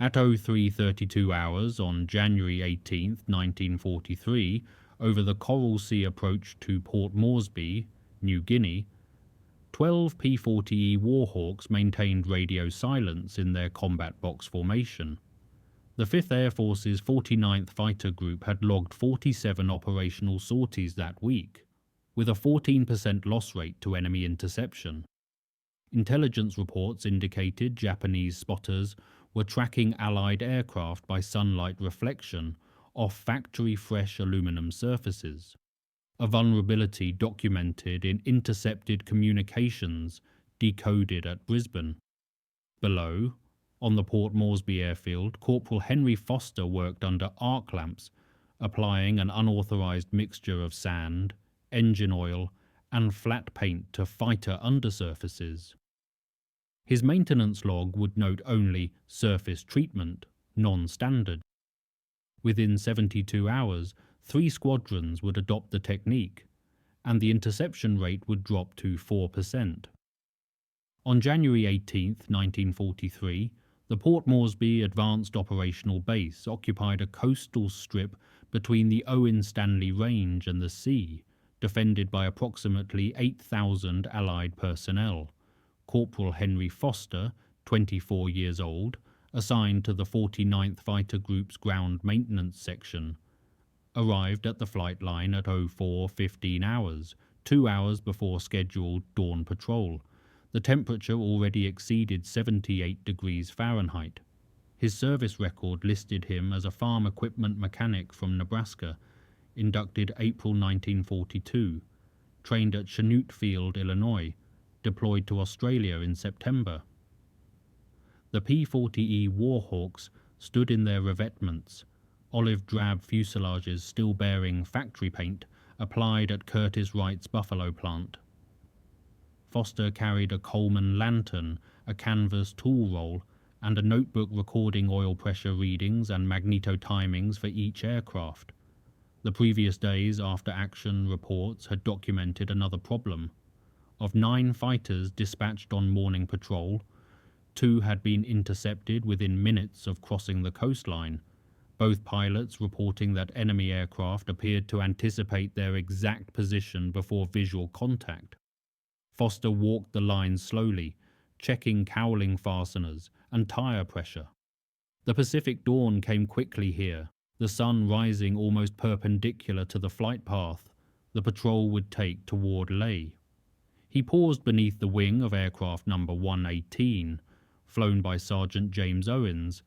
At 03:32 hours on January 18, 1943, over the Coral Sea approach to Port Moresby, New Guinea, 12 P-40 Warhawks maintained radio silence in their combat box formation. The 5th Air Force's 49th Fighter Group had logged 47 operational sorties that week, with a 14% loss rate to enemy interception. Intelligence reports indicated Japanese spotters were tracking Allied aircraft by sunlight reflection off factory-fresh aluminum surfaces, a vulnerability documented in intercepted communications decoded at Brisbane. Below, on the Port Moresby airfield, Corporal Henry Foster worked under arc lamps, applying an unauthorized mixture of sand, engine oil, and flat paint to fighter undersurfaces. His maintenance log would note only surface treatment, non-standard. Within 72 hours, 3 squadrons would adopt the technique, and the interception rate would drop to 4%. On January 18, 1943, the Port Moresby Advanced Operational Base occupied a coastal strip between the Owen Stanley Range and the sea, defended by approximately 8,000 Allied personnel. Corporal Henry Foster, 24 years old, assigned to the 49th Fighter Group's ground maintenance section, arrived at the flight line at 04:15 hours, 2 hours before scheduled dawn patrol. The temperature already exceeded 78 degrees Fahrenheit. His service record listed him as a farm equipment mechanic from Nebraska, inducted April 1942, trained at Chanute Field, Illinois, deployed to Australia in September. The P-40 Warhawks stood in their revetments, olive drab fuselages still bearing factory paint applied at Curtiss Wright's Buffalo plant. Foster carried a Coleman lantern, a canvas tool roll, and a notebook recording oil pressure readings and magneto timings for each aircraft. The previous day's after-action reports had documented another problem. Of 9 fighters dispatched on morning patrol, 2 had been intercepted within minutes of crossing the coastline, both pilots reporting that enemy aircraft appeared to anticipate their exact position before visual contact. Foster walked the line slowly, checking cowling fasteners and tire pressure. The Pacific dawn came quickly here, the sun rising almost perpendicular to the flight path the patrol would take toward Lae. He paused beneath the wing of aircraft number 118, flown by Sergeant James Owens,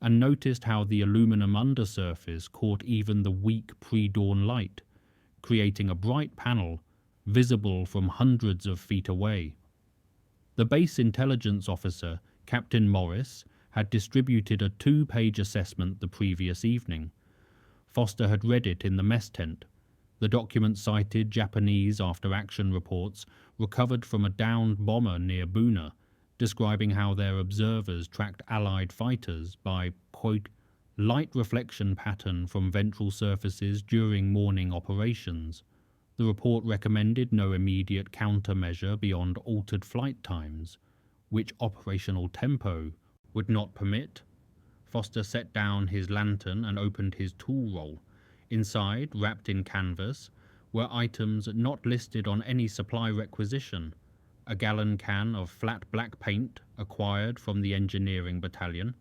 and noticed how the aluminum undersurface caught even the weak pre-dawn light, creating a bright panel visible from hundreds of feet away. The base intelligence officer, Captain Morris, had distributed a 2-page assessment the previous evening. Foster had read it in the mess tent. The document cited Japanese after-action reports recovered from a downed bomber near Buna, describing how their observers tracked Allied fighters by, quote, light reflection pattern from ventral surfaces during morning operations. The report recommended no immediate countermeasure beyond altered flight times, which operational tempo would not permit. Foster set down his lantern and opened his tool roll. Inside, wrapped in canvas, were items not listed on any supply requisition: a gallon can of flat black paint acquired from the engineering battalion,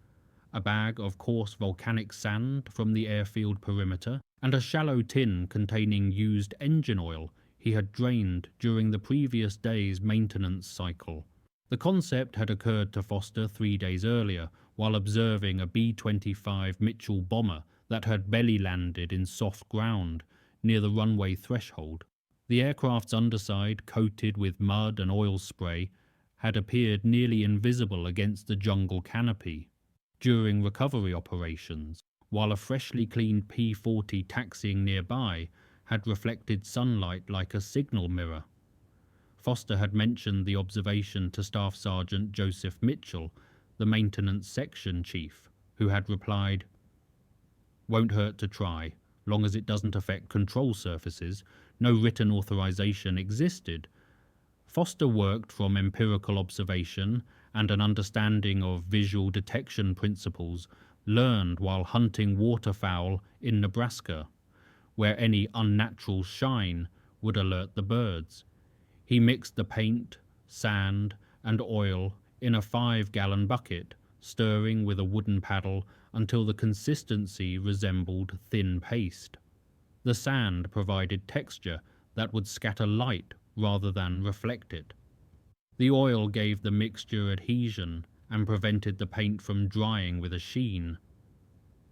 a bag of coarse volcanic sand from the airfield perimeter, and a shallow tin containing used engine oil he had drained during the previous day's maintenance cycle. The concept had occurred to Foster 3 days earlier while observing a B-25 Mitchell bomber that had belly landed in soft ground near the runway threshold. The aircraft's underside, coated with mud and oil spray, had appeared nearly invisible against the jungle canopy. During recovery operations, while a freshly cleaned P-40 taxiing nearby had reflected sunlight like a signal mirror. Foster had mentioned the observation to Staff Sergeant Joseph Mitchell, the maintenance section chief, who had replied, "Won't hurt to try, long as it doesn't affect control surfaces. No written authorization existed." Foster worked from empirical observation and an understanding of visual detection principles learned while hunting waterfowl in Nebraska, where any unnatural shine would alert the birds. He mixed the paint, sand, and oil in a 5-gallon bucket, stirring with a wooden paddle until the consistency resembled thin paste. The sand provided texture that would scatter light rather than reflect it. The oil gave the mixture adhesion and prevented the paint from drying with a sheen.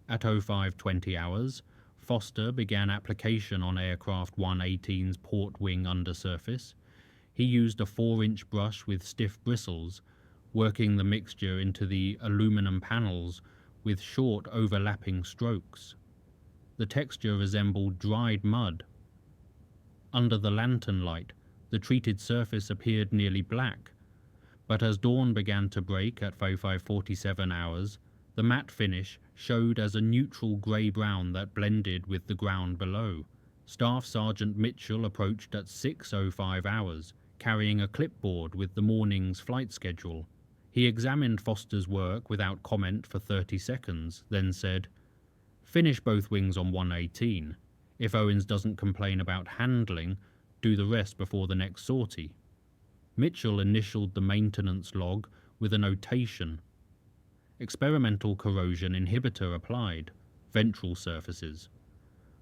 At 05:20 hours, Foster began application on aircraft 118's port wing undersurface. He used a 4-inch brush with stiff bristles, working the mixture into the aluminum panels with short overlapping strokes. The texture resembled dried mud. Under the lantern light, the treated surface appeared nearly black, but as dawn began to break at 05:47 hours, the matte finish showed as a neutral grey-brown that blended with the ground below. Staff Sergeant Mitchell approached at 6:05 hours, carrying a clipboard with the morning's flight schedule. He examined Foster's work without comment for 30 seconds, then said, "Finish both wings on 118. If Owens doesn't complain about handling, do the rest before the next sortie." Mitchell initialed the maintenance log with a notation. Experimental corrosion inhibitor applied, ventral surfaces.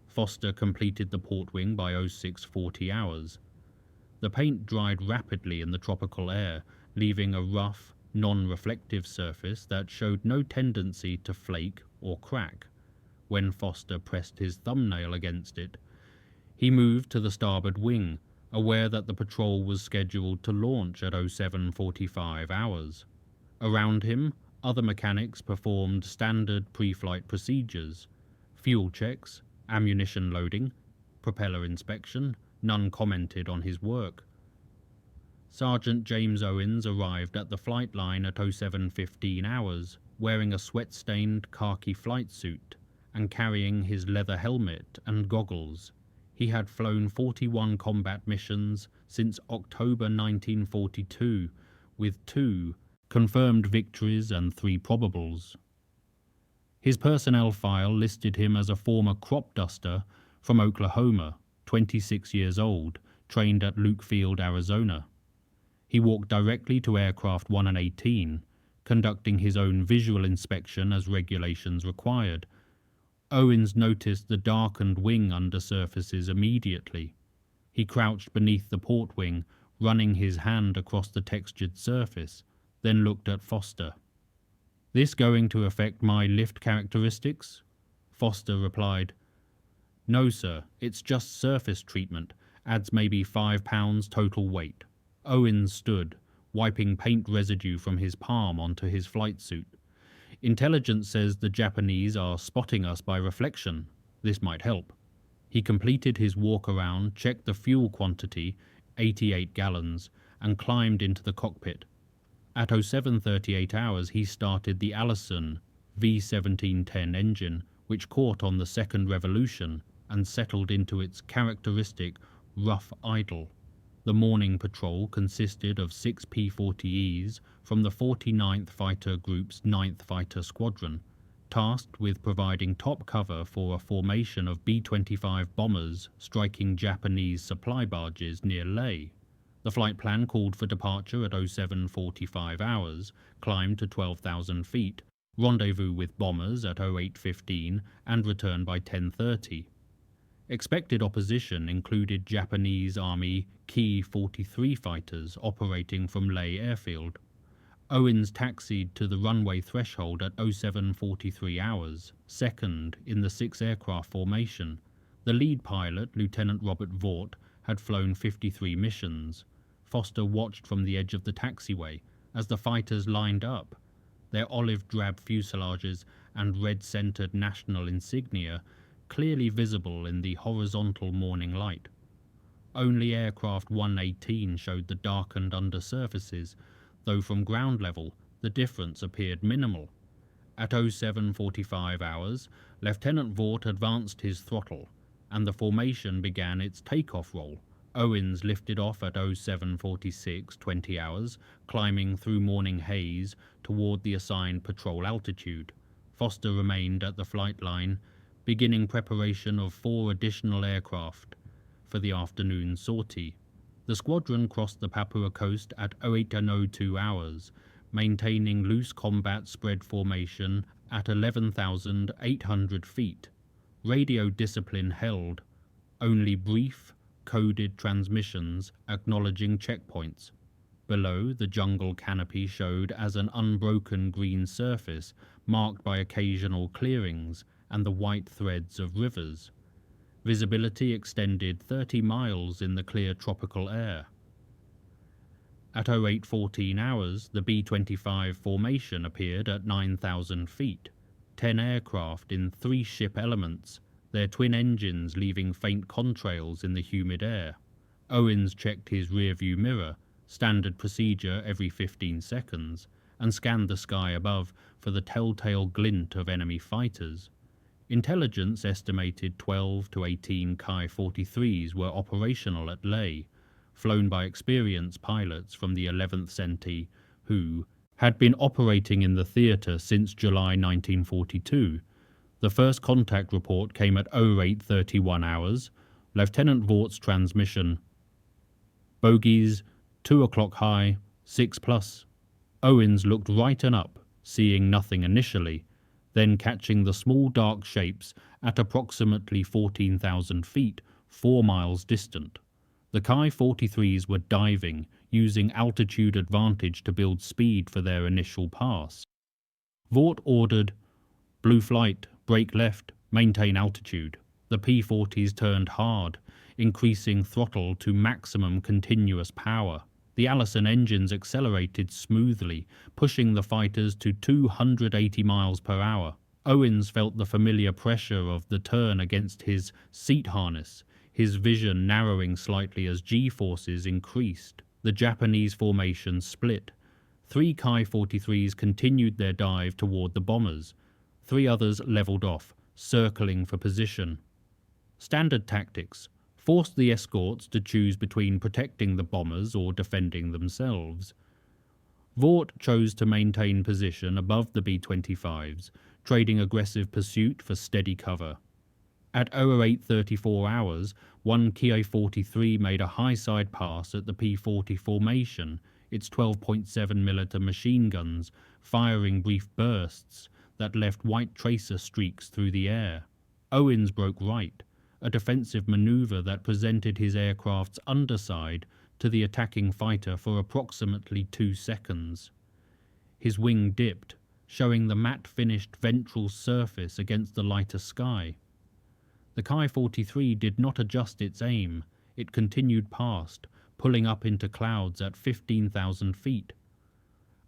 Foster completed the port wing by 06:40 hours. The paint dried rapidly in the tropical air, leaving a rough, non-reflective surface that showed no tendency to flake or crack. When Foster pressed his thumbnail against it, he moved to the starboard wing, aware that the patrol was scheduled to launch at 07:45 hours. Around him, other mechanics performed standard pre-flight procedures: fuel checks, ammunition loading, propeller inspection. None commented on his work. Sergeant James Owens arrived at the flight line at 07:15 hours, wearing a sweat-stained khaki flight suit and carrying his leather helmet and goggles. He had flown 41 combat missions since October 1942, with 2 confirmed victories and 3 probables. His personnel file listed him as a former crop duster from Oklahoma, 26 years old, trained at Luke Field, Arizona. He walked directly to aircraft 118, conducting his own visual inspection as regulations required. Owens noticed the darkened wing undersurfaces immediately. He crouched beneath the port wing, running his hand across the textured surface, then looked at Foster. "This going to affect my lift characteristics?" Foster replied, "No, sir, it's just surface treatment, adds maybe 5 pounds total weight." Owens stood, wiping paint residue from his palm onto his flight suit. "Intelligence says the Japanese are spotting us by reflection. This might help." He completed his walk around, checked the fuel quantity, 88 gallons, and climbed into the cockpit. At 07:38 hours, he started the Allison V1710 engine, which caught on the second revolution and settled into its characteristic rough idle. The morning patrol consisted of 6 P-40Es from the 49th Fighter Group's 9th Fighter Squadron, tasked with providing top cover for a formation of B-25 bombers striking Japanese supply barges near Leh. The flight plan called for departure at 07:45 hours, climb to 12,000 feet, rendezvous with bombers at 08:15, and return by 10:30. Expected opposition included Japanese Army Ki-43 fighters operating from Leh airfield. Owens taxied to the runway threshold at 07:43 hours, second in the 6-aircraft formation. The lead pilot, Lieutenant Robert Vaught, had flown 53 missions. Foster watched from the edge of the taxiway as the fighters lined up, their olive-drab fuselages and red-centered national insignia clearly visible in the horizontal morning light. Only aircraft 118 showed the darkened undersurfaces, though from ground level the difference appeared minimal. At 07:45 hours, Lieutenant Vaught advanced his throttle, and the formation began its takeoff roll, Owens lifted off at 07:46, 20 hours, climbing through morning haze toward the assigned patrol altitude. Foster remained at the flight line, beginning preparation of 4 additional aircraft for the afternoon sortie. The squadron crossed the Papua coast at 08:02 hours, maintaining loose combat spread formation at 11,800 feet. Radio discipline held, only brief, coded transmissions acknowledging checkpoints. Below, the jungle canopy showed as an unbroken green surface marked by occasional clearings and the white threads of rivers. Visibility extended 30 miles in the clear tropical air. At 08:14 hours, the B-25 formation appeared at 9,000 feet, 10 aircraft in 3 ship elements, their twin engines leaving faint contrails in the humid air. Owens checked his rearview mirror, standard procedure every 15 seconds, and scanned the sky above for the telltale glint of enemy fighters. Intelligence estimated 12 to 18 Ki-43s were operational at Lae, flown by experienced pilots from the 11th Centi who had been operating in the theatre since July 1942. The first contact report came at 08:31 hours. Lieutenant Vort's transmission. Bogies, 2 o'clock high, 6+. Owens looked right and up, seeing nothing initially, then catching the small dark shapes at approximately 14,000 feet, 4 miles distant. The Ki-43s were diving, using altitude advantage to build speed for their initial pass. Vort ordered, "Blue flight, brake left, maintain altitude." The P-40s turned hard, increasing throttle to maximum continuous power. The Allison engines accelerated smoothly, pushing the fighters to 280 miles per hour. Owens felt the familiar pressure of the turn against his seat harness, his vision narrowing slightly as G-forces increased. The Japanese formation split. 3 Ki-43s continued their dive toward the bombers. 3 others leveled off, circling for position. Standard tactics forced the escorts to choose between protecting the bombers or defending themselves. Vort chose to maintain position above the B-25s, trading aggressive pursuit for steady cover. At 08:34 hours, 1 Ki-43 made a high-side pass at the P-40 formation, its 12.7mm machine guns firing brief bursts that left white tracer streaks through the air. Owens broke right, a defensive maneuver that presented his aircraft's underside to the attacking fighter for approximately 2 seconds. His wing dipped, showing the matte-finished ventral surface against the lighter sky. The Ki-43 did not adjust its aim. It continued past, pulling up into clouds at 15,000 feet.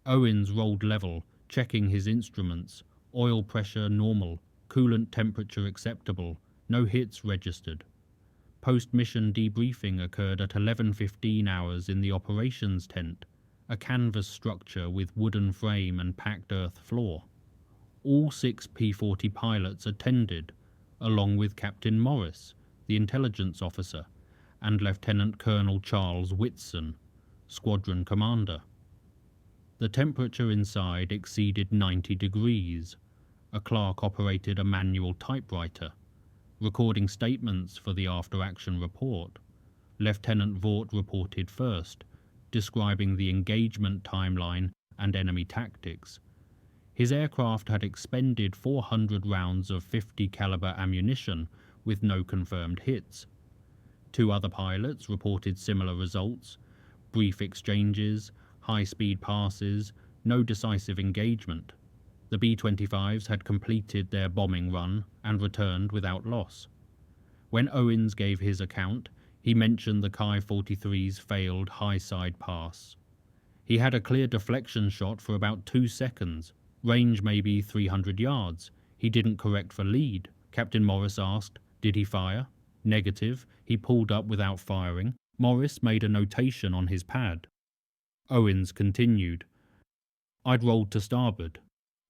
Owens rolled level, checking his instruments. Oil pressure normal, coolant temperature acceptable, no hits registered. Post-mission debriefing occurred at 11:15 hours in the operations tent, a canvas structure with wooden frame and packed earth floor. All 6 P-40 pilots attended, along with Captain Morris, the intelligence officer, and Lieutenant Colonel Charles Whitson, squadron commander. The temperature inside exceeded 90 degrees. A clerk operated a manual typewriter, recording statements for the after-action report. Lieutenant Vort reported first, describing the engagement timeline and enemy tactics. His aircraft had expended 400 rounds of .50 caliber ammunition with no confirmed hits. 2 other pilots reported similar results: brief exchanges, high-speed passes, no decisive engagement. The B-25s had completed their bombing run and returned without loss. When Owens gave his account, he mentioned the Ki-43's failed high-side pass. He had a clear deflection shot for about 2 seconds, range maybe 300 yards. He didn't correct for lead. Captain Morris asked, "Did he fire?" Negative, he pulled up without firing. Morris made a notation on his pad. Owens continued, "I'd rolled to starboard.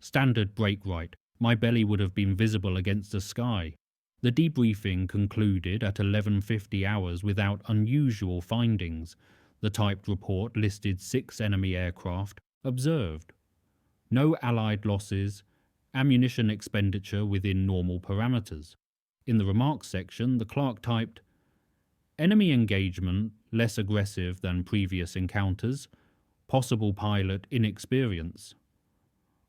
Standard brake right. My belly would have been visible against the sky. The debriefing concluded at 11:50 hours without unusual findings. The typed report listed 6 enemy aircraft observed. No Allied losses, ammunition expenditure within normal parameters. In the remarks section, the clerk typed, "Enemy engagement less aggressive than previous encounters, possible pilot inexperience."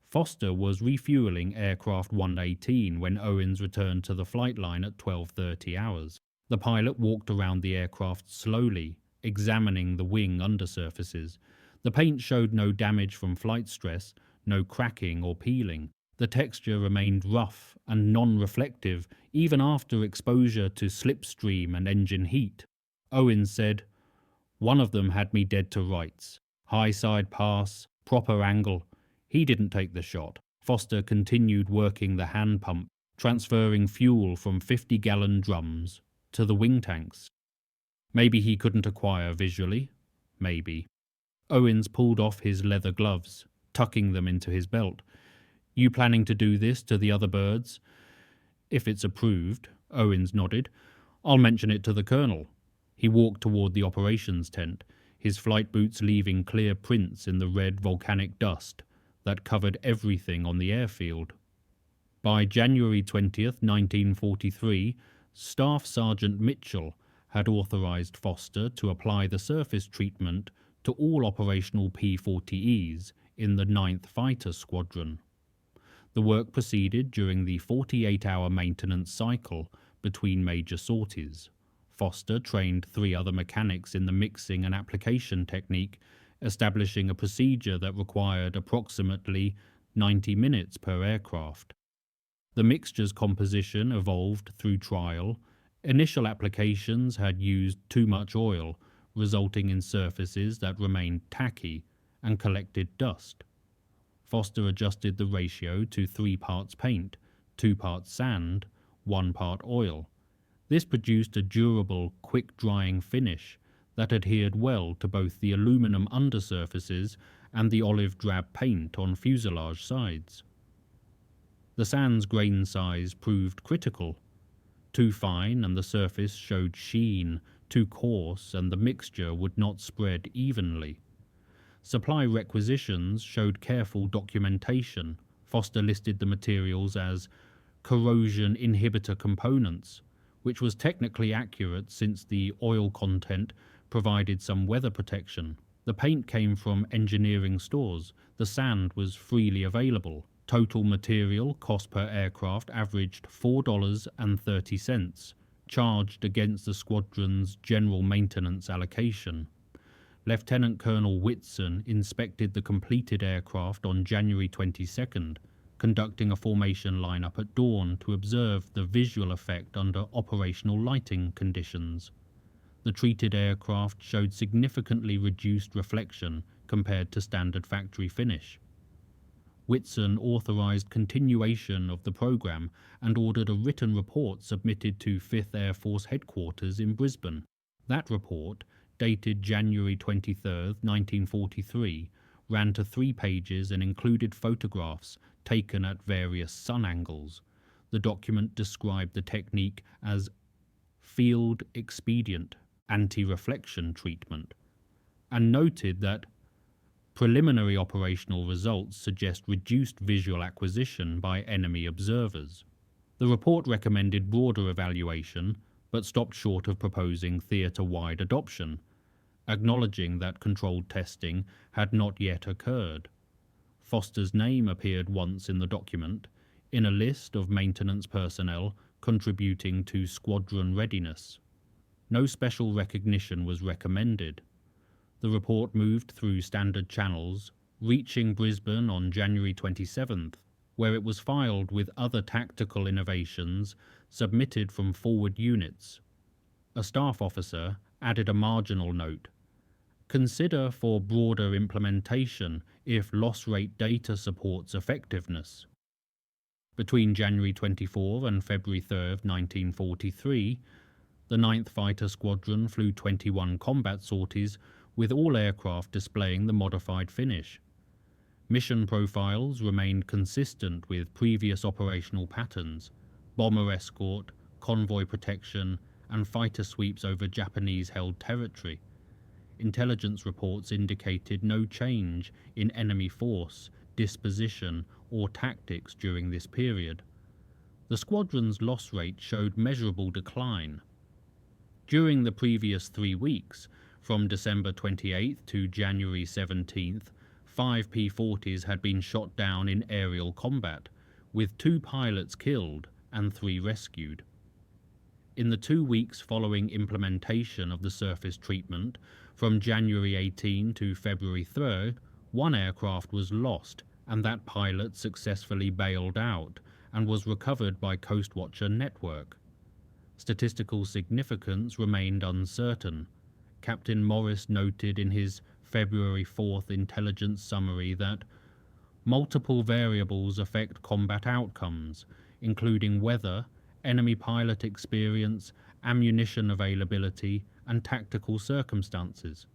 Foster was refueling aircraft 118 when Owens returned to the flight line at 12:30 hours. The pilot walked around the aircraft slowly, examining the wing undersurfaces. The paint showed no damage from flight stress, no cracking or peeling. The texture remained rough and non-reflective even after exposure to slipstream and engine heat. Owens said, "One of them had me dead to rights. High side pass, proper angle. He didn't take the shot." Foster continued working the hand pump, transferring fuel from 50-gallon drums to the wing tanks. Maybe he couldn't acquire visually. Maybe. Owens pulled off his leather gloves, tucking them into his belt. "You planning to do this to the other birds?" "If it's approved," Owens nodded. "I'll mention it to the colonel." He walked toward the operations tent, his flight boots leaving clear prints in the red volcanic dust that covered everything on the airfield. By January 20th, 1943, Staff Sergeant Mitchell had authorized Foster to apply the surface treatment to all operational P-40Es in the 9th Fighter Squadron. The work proceeded during the 48-hour maintenance cycle between major sorties. Foster trained 3 other mechanics in the mixing and application technique, establishing a procedure that required approximately 90 minutes per aircraft. The mixture's composition evolved through trial. Initial applications had used too much oil, resulting in surfaces that remained tacky and collected dust. Foster adjusted the ratio to 3 parts paint, 2 parts sand, 1 part oil. This produced a durable, quick-drying finish that adhered well to both the aluminum undersurfaces and the olive-drab paint on fuselage sides. The sand's grain size proved critical. Too fine and the surface showed sheen, too coarse and the mixture would not spread evenly. Supply requisitions showed careful documentation. Foster listed the materials as corrosion inhibitor components, which was technically accurate since the oil content provided some weather protection. The paint came from engineering stores. The sand was freely available. Total material cost per aircraft averaged $4.30, charged against the squadron's general maintenance allocation. Lieutenant Colonel Whitson inspected the completed aircraft on January 22nd, conducting a formation lineup at dawn to observe the visual effect under operational lighting conditions. The treated aircraft showed significantly reduced reflection compared to standard factory finish. Whitson authorized continuation of the program and ordered a written report submitted to 5th Air Force Headquarters in Brisbane. That report, dated January 23, 1943, ran to 3 pages and included photographs taken at various sun angles. The document described the technique as field expedient anti-reflection treatment and noted that preliminary operational results suggest reduced visual acquisition by enemy observers. The report recommended broader evaluation, but stopped short of proposing theatre-wide adoption, acknowledging that controlled testing had not yet occurred. Foster's name appeared once in the document, in a list of maintenance personnel contributing to squadron readiness. No special recognition was recommended. The report moved through standard channels, reaching Brisbane on January 27th, where it was filed with other tactical innovations submitted from forward units. A staff officer added a marginal note. Consider for broader implementation if loss rate data supports effectiveness. Between January 24 and February 3, 1943, the 9th Fighter Squadron flew 21 combat sorties with all aircraft displaying the modified finish. Mission profiles remained consistent with previous operational patterns: bomber escort, convoy protection, and fighter sweeps over Japanese-held territory. Intelligence reports indicated no change in enemy force, disposition, or tactics during this period. The squadron's loss rate showed measurable decline. During the previous 3 weeks, from December 28th to January 17th, 5 P-40s had been shot down in aerial combat, with 2 pilots killed and 3 rescued. In the 2 weeks following implementation of the surface treatment, from January 18 to February 3rd, 1 aircraft was lost, and that pilot successfully bailed out and was recovered by Coastwatcher Network. Statistical significance remained uncertain. Captain Morris noted in his February 4th intelligence summary that multiple variables affect combat outcomes, including weather, enemy pilot experience, ammunition availability, and tactical circumstances.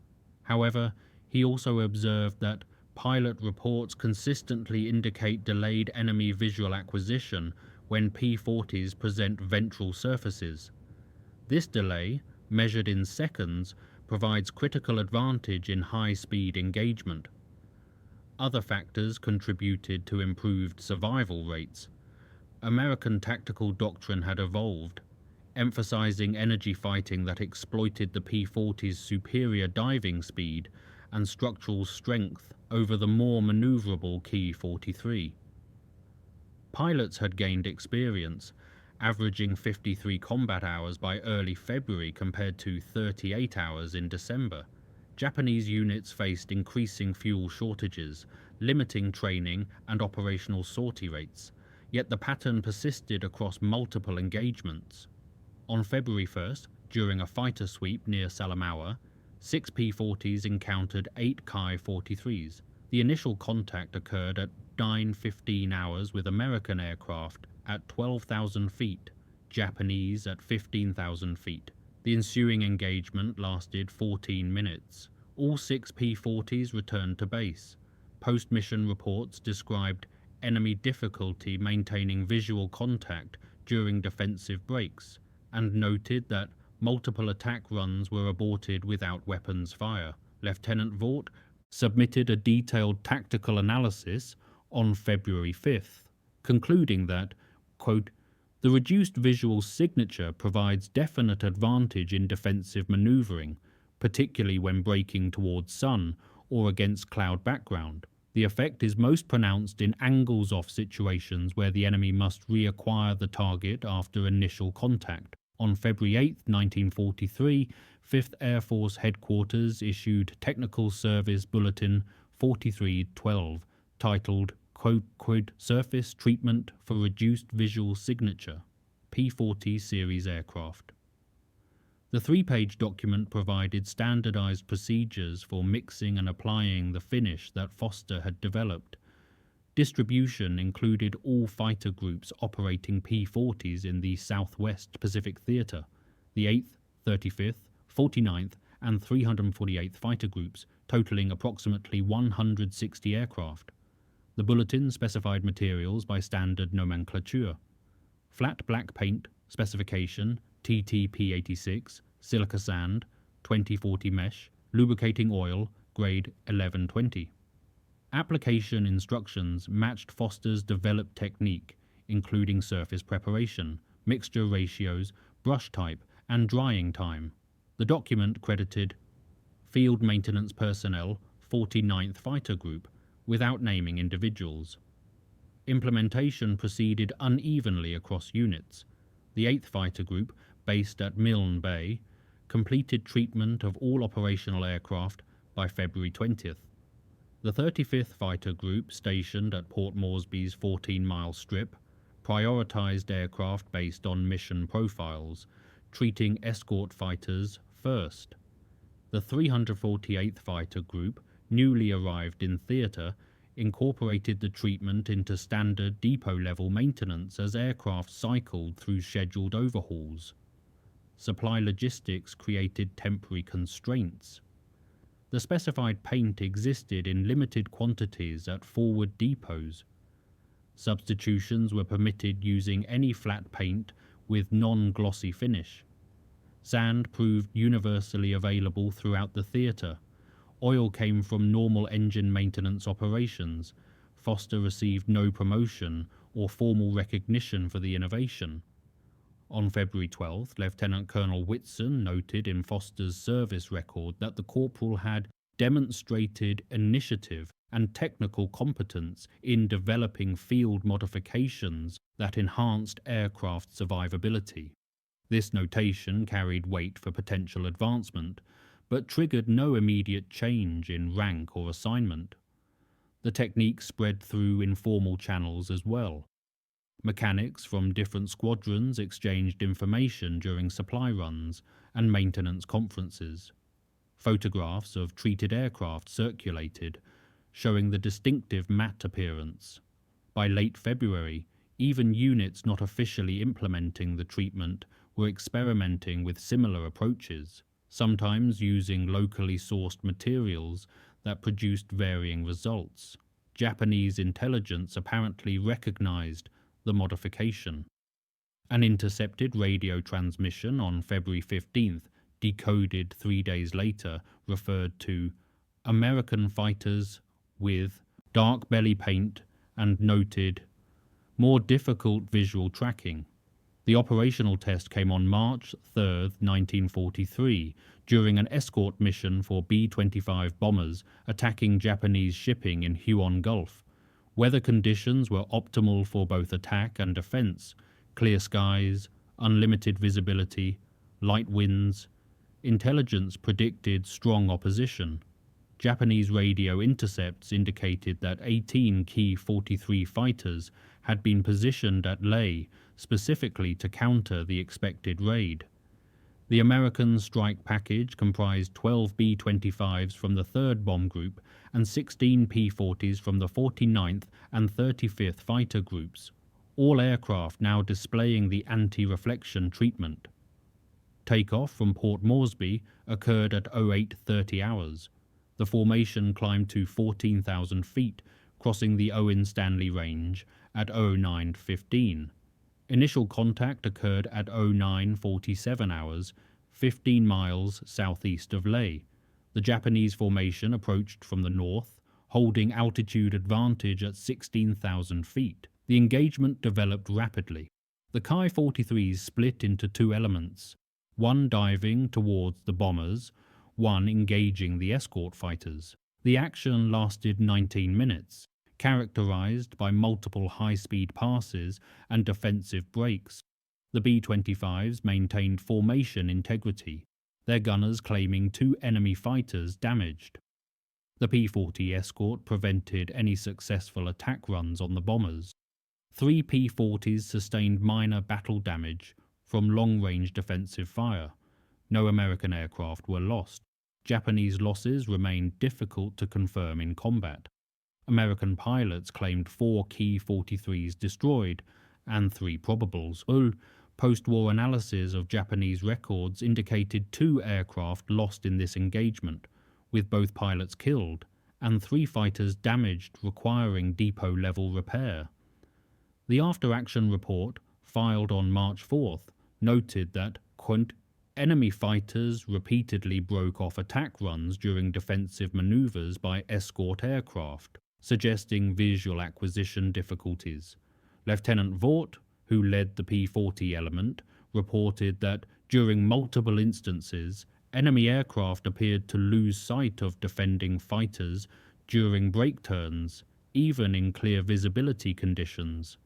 However, he also observed that pilot reports consistently indicate delayed enemy visual acquisition when P-40s present ventral surfaces. This delay, measured in seconds, provides critical advantage in high-speed engagement. Other factors contributed to improved survival rates. American tactical doctrine had evolved, emphasizing energy fighting that exploited the P-40's superior diving speed and structural strength over the more maneuverable Ki-43. Pilots had gained experience, averaging 53 combat hours by early February compared to 38 hours in December. Japanese units faced increasing fuel shortages, limiting training and operational sortie rates, yet the pattern persisted across multiple engagements. On February 1st, during a fighter sweep near Salamaua, 6 P-40s encountered 8 Ki-43s. The initial contact occurred at 9:15 hours with American aircraft at 12,000 feet, Japanese at 15,000 feet. The ensuing engagement lasted 14 minutes. All 6 P-40s returned to base. Post-mission reports described enemy difficulty maintaining visual contact during defensive breaks, and noted that multiple attack runs were aborted without weapons fire. Lieutenant Vaught submitted a detailed tactical analysis on February 5th, concluding that, quote, "The reduced visual signature provides definite advantage in defensive maneuvering, particularly when braking towards sun or against cloud background. The effect is most pronounced in angles-off situations where the enemy must reacquire the target after initial contact." On February 8, 1943, 5th Air Force Headquarters issued Technical Service Bulletin 4312, titled quote, "Surface Treatment for Reduced Visual Signature, P-40 Series Aircraft." The 3-page document provided standardized procedures for mixing and applying the finish that Foster had developed. Distribution included all fighter groups operating P-40s in the Southwest Pacific Theater, the 8th, 35th, 49th, and 348th Fighter Groups, totaling approximately 160 aircraft. The bulletin specified materials by standard nomenclature. Flat black paint, specification, TTP86, silica sand, 2040 mesh, lubricating oil, grade 1120. Application instructions matched Foster's developed technique, including surface preparation, mixture ratios, brush type, and drying time. The document credited Field Maintenance Personnel, 49th Fighter Group, without naming individuals. Implementation proceeded unevenly across units. The 8th Fighter Group, based at Milne Bay, completed treatment of all operational aircraft by February 20th. The 35th Fighter Group, stationed at Port Moresby's 14-mile strip, prioritized aircraft based on mission profiles, treating escort fighters first. The 348th Fighter Group, newly arrived in theater, incorporated the treatment into standard depot-level maintenance as aircraft cycled through scheduled overhauls. Supply logistics created temporary constraints. The specified paint existed in limited quantities at forward depots. Substitutions were permitted using any flat paint with non-glossy finish. Sand proved universally available throughout the theatre. Oil came from normal engine maintenance operations. Foster received no promotion or formal recognition for the innovation. On February 12th, Lieutenant Colonel Whitson noted in Foster's service record that the corporal had demonstrated initiative and technical competence in developing field modifications that enhanced aircraft survivability. This notation carried weight for potential advancement, but triggered no immediate change in rank or assignment. The technique spread through informal channels as well. Mechanics from different squadrons exchanged information during supply runs and maintenance conferences. Photographs of treated aircraft circulated, showing the distinctive matte appearance. By late February, even units not officially implementing the treatment were experimenting with similar approaches, sometimes using locally sourced materials that produced varying results. Japanese intelligence apparently recognized the modification. An intercepted radio transmission on February 15th, decoded 3 days later, referred to American fighters with dark belly paint and noted more difficult visual tracking. The operational test came on March 3, 1943, during an escort mission for B-25 bombers attacking Japanese shipping in Huon Gulf. Weather conditions were optimal for both attack and defense: clear skies, unlimited visibility, light winds. Intelligence predicted strong opposition. Japanese radio intercepts indicated that 18 key 43 fighters had been positioned at Leh specifically to counter the expected raid. The American strike package comprised 12 B-25s from the 3rd Bomb Group and 16 P-40s from the 49th and 35th Fighter Groups, all aircraft now displaying the anti-reflection treatment. Takeoff from Port Moresby occurred at 08:30 hours. The formation climbed to 14,000 feet, crossing the Owen Stanley Range at 09:15. Initial contact occurred at 09:47 hours, 15 miles southeast of Leh. The Japanese formation approached from the north, holding altitude advantage at 16,000 feet. The engagement developed rapidly. The Ki-43s split into two elements, one diving towards the bombers, one engaging the escort fighters. The action lasted 19 minutes. Characterized by multiple high-speed passes and defensive breaks. The B-25s maintained formation integrity, their gunners claiming 2 enemy fighters damaged. The P-40 escort prevented any successful attack runs on the bombers. 3 P-40s sustained minor battle damage from long-range defensive fire. No American aircraft were lost. Japanese losses remained difficult to confirm in combat. American pilots claimed 4 key 43s destroyed and 3 probables. Post-war analysis of Japanese records indicated 2 aircraft lost in this engagement, with both pilots killed and 3 fighters damaged requiring depot-level repair. The after-action report, filed on March 4th, noted that, quote, enemy fighters repeatedly broke off attack runs during defensive maneuvers by escort aircraft, suggesting visual acquisition difficulties. Lieutenant Vaught, who led the P-40 element, reported that during multiple instances, enemy aircraft appeared to lose sight of defending fighters during break turns, even in clear visibility conditions.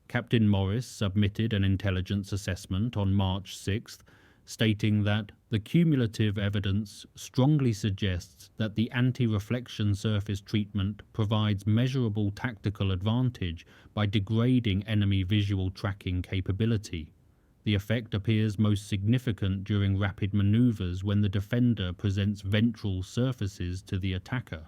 Captain Morris submitted an intelligence assessment on March 6th, stating that the cumulative evidence strongly suggests that the anti-reflection surface treatment provides measurable tactical advantage by degrading enemy visual tracking capability. The effect appears most significant during rapid maneuvers when the defender presents ventral surfaces to the attacker.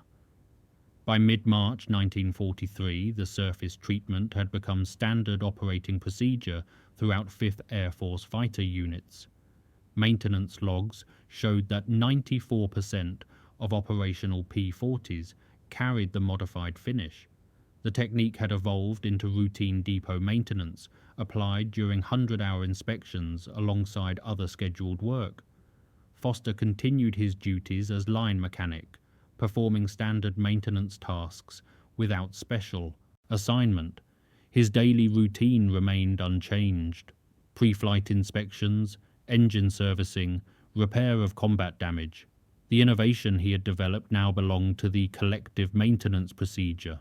By mid-March 1943, the surface treatment had become standard operating procedure throughout 5th Air Force fighter units. Maintenance logs showed that 94% of operational P-40s carried the modified finish. The technique had evolved into routine depot maintenance, applied during 100-hour inspections alongside other scheduled work. Foster continued his duties as line mechanic, performing standard maintenance tasks without special assignment. His daily routine remained unchanged: pre-flight inspections, engine servicing, repair of combat damage. The innovation he had developed now belonged to the collective maintenance procedure,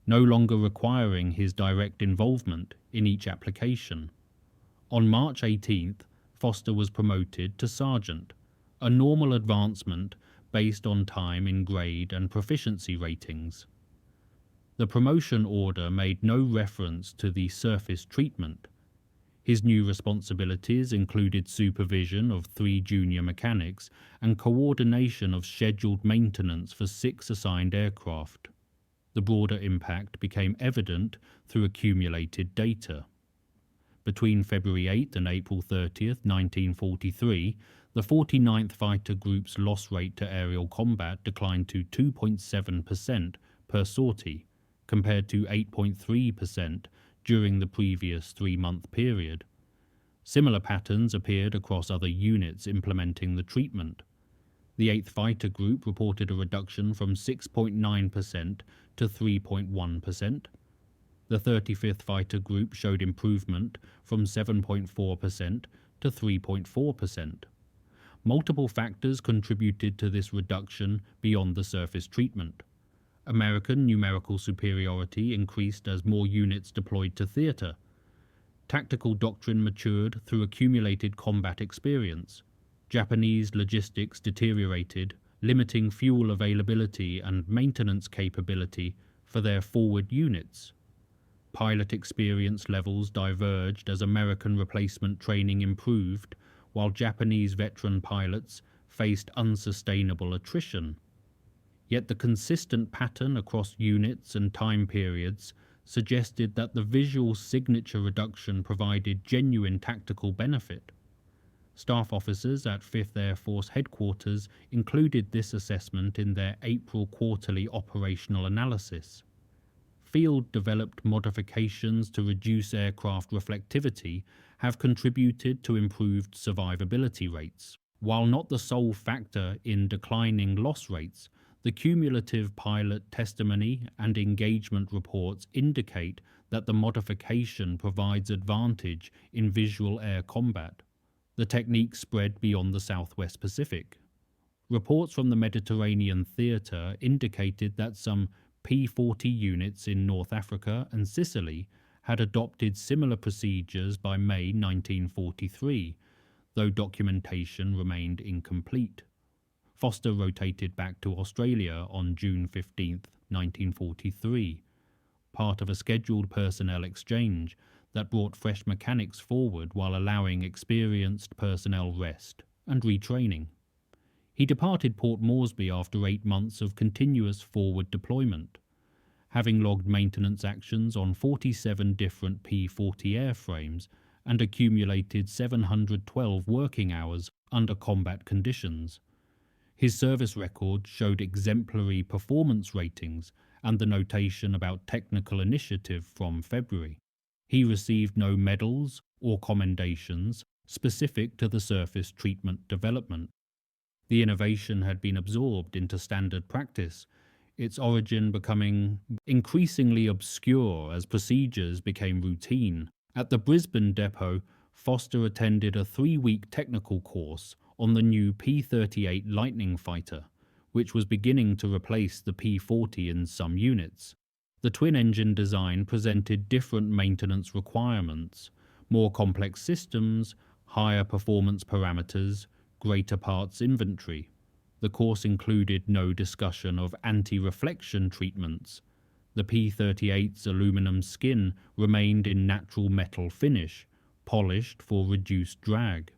no longer requiring his direct involvement in each application. On March 18th, Foster was promoted to sergeant, a normal advancement based on time in grade and proficiency ratings. The promotion order made no reference to the surface treatment. His new responsibilities included supervision of 3 junior mechanics and coordination of scheduled maintenance for 6 assigned aircraft. The broader impact became evident through accumulated data. Between February 8 and April 30, 1943, the 49th Fighter Group's loss rate to aerial combat declined to 2.7% per sortie, compared to 8.3% during the previous 3-month period. Similar patterns appeared across other units implementing the treatment. The 8th Fighter Group reported a reduction from 6.9% to 3.1%. The 35th Fighter Group showed improvement from 7.4% to 3.4%. Multiple factors contributed to this reduction beyond the surface treatment. American numerical superiority increased as more units deployed to theater. Tactical doctrine matured through accumulated combat experience. Japanese logistics deteriorated, limiting fuel availability and maintenance capability for their forward units. Pilot experience levels diverged as American replacement training improved, while Japanese veteran pilots faced unsustainable attrition. Yet the consistent pattern across units and time periods suggested that the visual signature reduction provided genuine tactical benefit. Staff officers at 5th Air Force Headquarters included this assessment in their April quarterly operational analysis. Field-developed modifications to reduce aircraft reflectivity have contributed to improved survivability rates. While not the sole factor in declining loss rates, the cumulative pilot testimony and engagement reports indicate that the modification provides advantage in visual air combat. The technique spread beyond the Southwest Pacific. Reports from the Mediterranean theater indicated that some P-40 units in North Africa and Sicily had adopted similar procedures by May 1943, though documentation remained incomplete. Foster rotated back to Australia on June 15, 1943, part of a scheduled personnel exchange that brought fresh mechanics forward while allowing experienced personnel rest and retraining. He departed Port Moresby after 8 months of continuous forward deployment, having logged maintenance actions on 47 different P-40 airframes and accumulated 712 working hours under combat conditions. His service record showed exemplary performance ratings and the notation about technical initiative from February. He received no medals or commendations specific to the surface treatment development. The innovation had been absorbed into standard practice, its origin becoming increasingly obscure as procedures became routine. At the Brisbane depot, Foster attended a 3-week technical course on the new P-38 Lightning fighter, which was beginning to replace the P-40 in some units. The twin-engine design presented different maintenance requirements, more complex systems, higher performance parameters, greater parts inventory. The course included no discussion of anti-reflection treatments. The P-38's aluminum skin remained in natural metal finish, polished for reduced drag.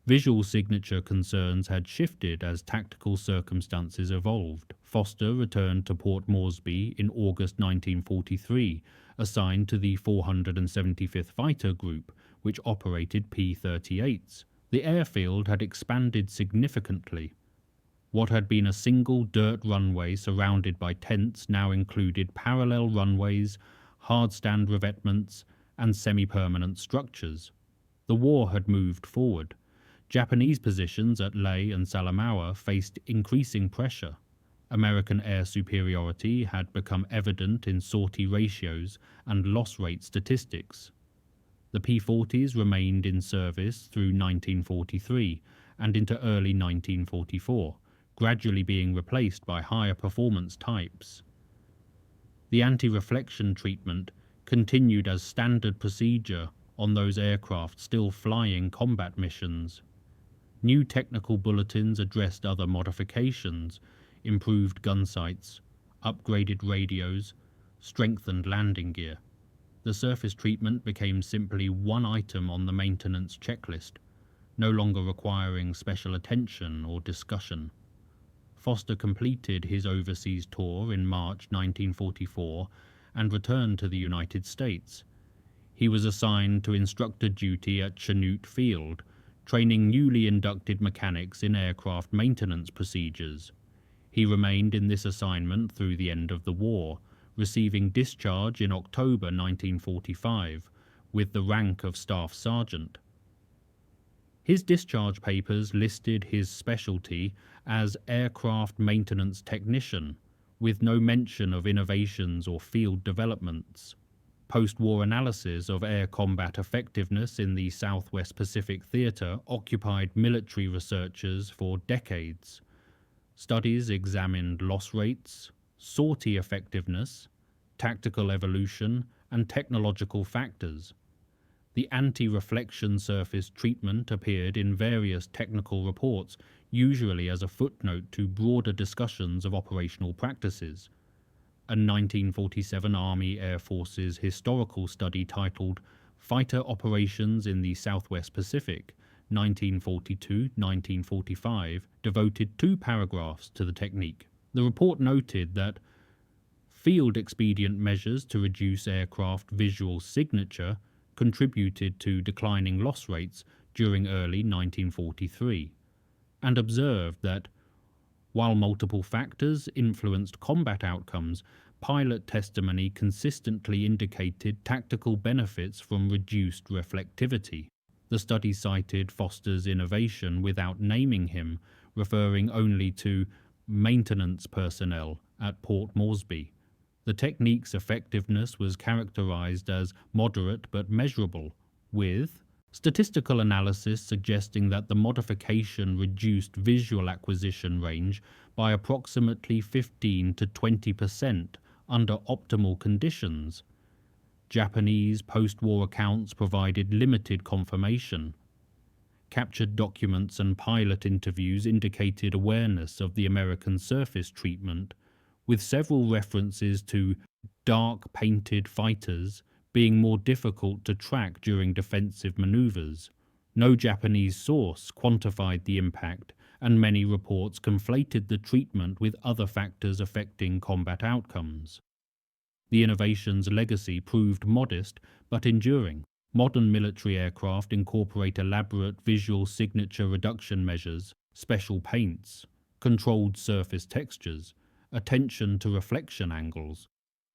Visual signature concerns had shifted as tactical circumstances evolved. Foster returned to Port Moresby in August 1943, assigned to the 475th Fighter Group, which operated P-38s. The airfield had expanded significantly. What had been a single dirt runway surrounded by tents now included parallel runways, hardstand revetments, and semi-permanent structures. The war had moved forward. Japanese positions at Leh and Salamaua faced increasing pressure. American air superiority had become evident in sortie ratios and loss rate statistics. The P-40s remained in service through 1943 and into early 1944, gradually being replaced by higher performance types. The anti-reflection treatment continued as standard procedure on those aircraft still flying combat missions. New technical bulletins addressed other modifications, improved gun sights, upgraded radios, strengthened landing gear. The surface treatment became simply one item on the maintenance checklist, no longer requiring special attention or discussion. Foster completed his overseas tour in March 1944 and returned to the United States. He was assigned to instructor duty at Chanute Field, training newly inducted mechanics in aircraft maintenance procedures. He remained in this assignment through the end of the war, receiving discharge in October 1945 with the rank of Staff Sergeant. His discharge papers listed his specialty as aircraft maintenance technician, with no mention of innovations or field developments. Post-war analysis of air combat effectiveness in the Southwest Pacific Theater occupied military researchers for decades. Studies examined loss rates, sortie effectiveness, tactical evolution, and technological factors. The anti-reflection surface treatment appeared in various technical reports, usually as a footnote to broader discussions of operational practices. A 1947 Army Air Force's historical study titled Fighter Operations in the Southwest Pacific, 1942-1945, devoted 2 paragraphs to the technique. The report noted that field expedient measures to reduce aircraft visual signature contributed to declining loss rates during early 1943, and observed that while multiple factors influenced combat outcomes, pilot testimony consistently indicated tactical benefits from reduced reflectivity. The study cited Foster's innovation without naming him, referring only to maintenance personnel at Port Moresby. The technique's effectiveness was characterized as moderate but measurable, with statistical analysis suggesting that the modification reduced visual acquisition range by approximately 15 to 20% under optimal conditions. Japanese post-war accounts provided limited confirmation. Captured documents and pilot interviews indicated awareness of the American surface treatment, with several references to dark painted fighters being more difficult to track during defensive maneuvers. No Japanese source quantified the impact, and many reports conflated the treatment with other factors affecting combat outcomes. The innovation's legacy proved modest but enduring. Modern military aircraft incorporate elaborate visual signature reduction measures, special paints, controlled surface textures, attention to reflection angles.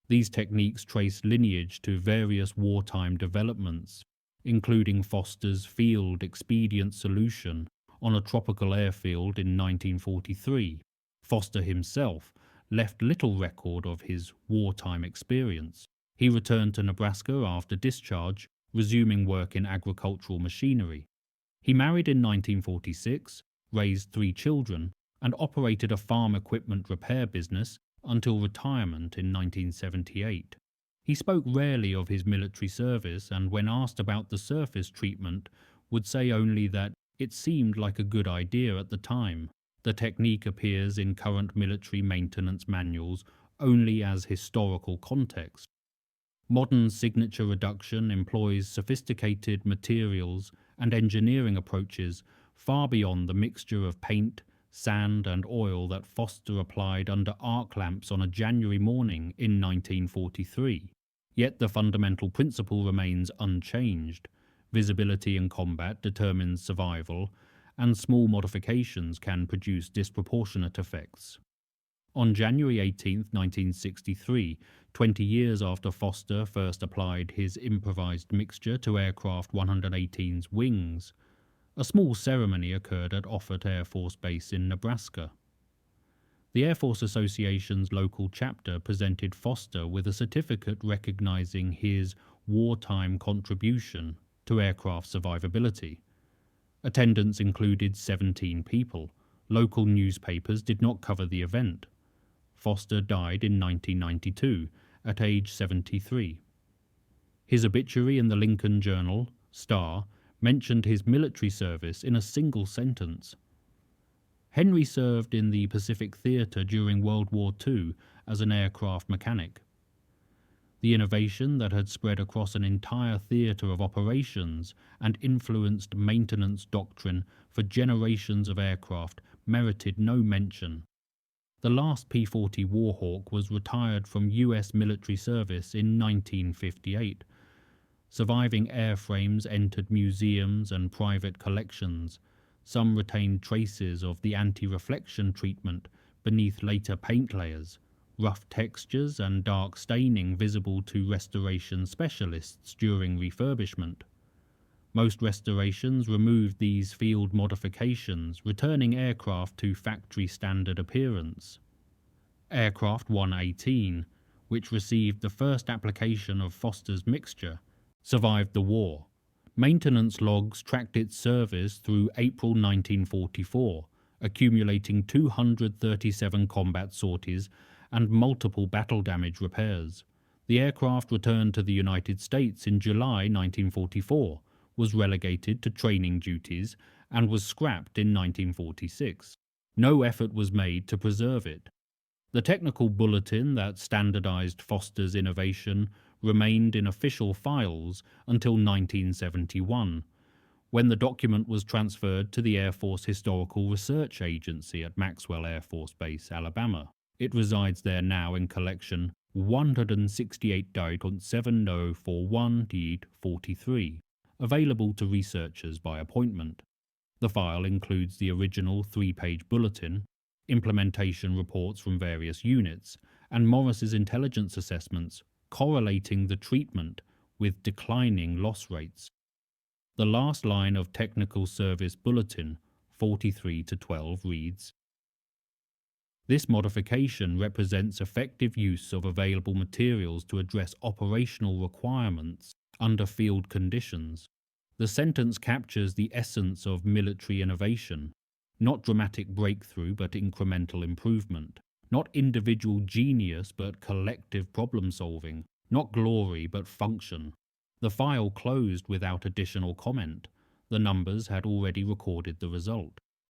These techniques trace lineage to various wartime developments, including Foster's field expedient solution on a tropical airfield in 1943. Foster himself left little record of his wartime experience. He returned to Nebraska after discharge, resuming work in agricultural machinery. He married in 1946, raised 3 children, and operated a farm equipment repair business until retirement in 1978. He spoke rarely of his military service, and when asked about the surface treatment, would say only that it seemed like a good idea at the time. The technique appears in current military maintenance manuals only as historical context. Modern signature reduction employs sophisticated materials and engineering approaches far beyond the mixture of paint, sand and oil that Foster applied under arc lamps on a January morning in 1943. Yet the fundamental principle remains unchanged. Visibility in combat determines survival, and small modifications can produce disproportionate effects. On January 18, 1963, 20 years after Foster first applied his improvised mixture to aircraft 118's wings, a small ceremony occurred at Offutt Air Force Base in Nebraska. The Air Force Association's local chapter presented Foster with a certificate recognizing his wartime contribution to aircraft survivability. Attendance included 17 people. Local newspapers did not cover the event. Foster died in 1992 at age 73. His obituary in the Lincoln Journal-Star mentioned his military service in a single sentence. Henry served in the Pacific Theater during World War II as an aircraft mechanic. The innovation that had spread across an entire theater of operations and influenced maintenance doctrine for generations of aircraft merited no mention. The last P-40 Warhawk was retired from U.S. military service in 1958. Surviving airframes entered museums and private collections. Some retained traces of the anti-reflection treatment beneath later paint layers, rough textures and dark staining visible to restoration specialists during refurbishment. Most restorations removed these field modifications, returning aircraft to factory-standard appearance. Aircraft 118, which received the first application of Foster's mixture, survived the war. Maintenance logs tracked its service through April 1944, accumulating 237 combat sorties and multiple battle damage repairs. The aircraft returned to the United States in July 1944, was relegated to training duties, and was scrapped in 1946. No effort was made to preserve it. The technical bulletin that standardized Foster's innovation remained in official files until 1971, when the document was transferred to the Air Force Historical Research Agency at Maxwell Air Force Base, Alabama. It resides there now in collection 168.7041-43, available to researchers by appointment. The file includes the original 3-page bulletin, implementation reports from various units, and Morris's intelligence assessments correlating the treatment with declining loss rates. The last line of Technical Service Bulletin 43-12 reads, "This modification represents effective use of available materials to address operational requirements under field conditions." The sentence captures the essence of military innovation, not dramatic breakthrough but incremental improvement, not individual genius but collective problem solving, not glory but function. The file closed without additional comment. The numbers had already recorded the result.